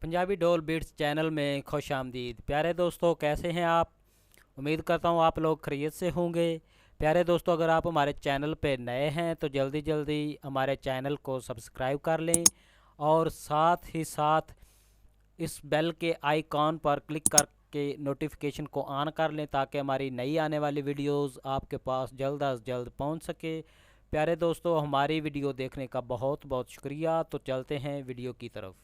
पंजाबी डोल beats channel में खुश आमदीद। प्यारे दोस्तों, कैसे हैं आप? उम्मीद करता हूँ आप लोग खैरियत से होंगे। प्यारे दोस्तों, अगर आप हमारे चैनल पे नए हैं तो जल्दी जल्दी हमारे चैनल को सब्सक्राइब कर लें और साथ ही साथ इस बेल के आइकॉन पर क्लिक करके नोटिफिकेशन को ऑन कर लें ताकि हमारी नई आने वाली वीडियोस आपके पास जल्द अज जल्द पहुंच सके। प्यारे दोस्तों, हमारी वीडियो देखने का बहुत बहुत शुक्रिया। तो चलते हैं वीडियो की तरफ।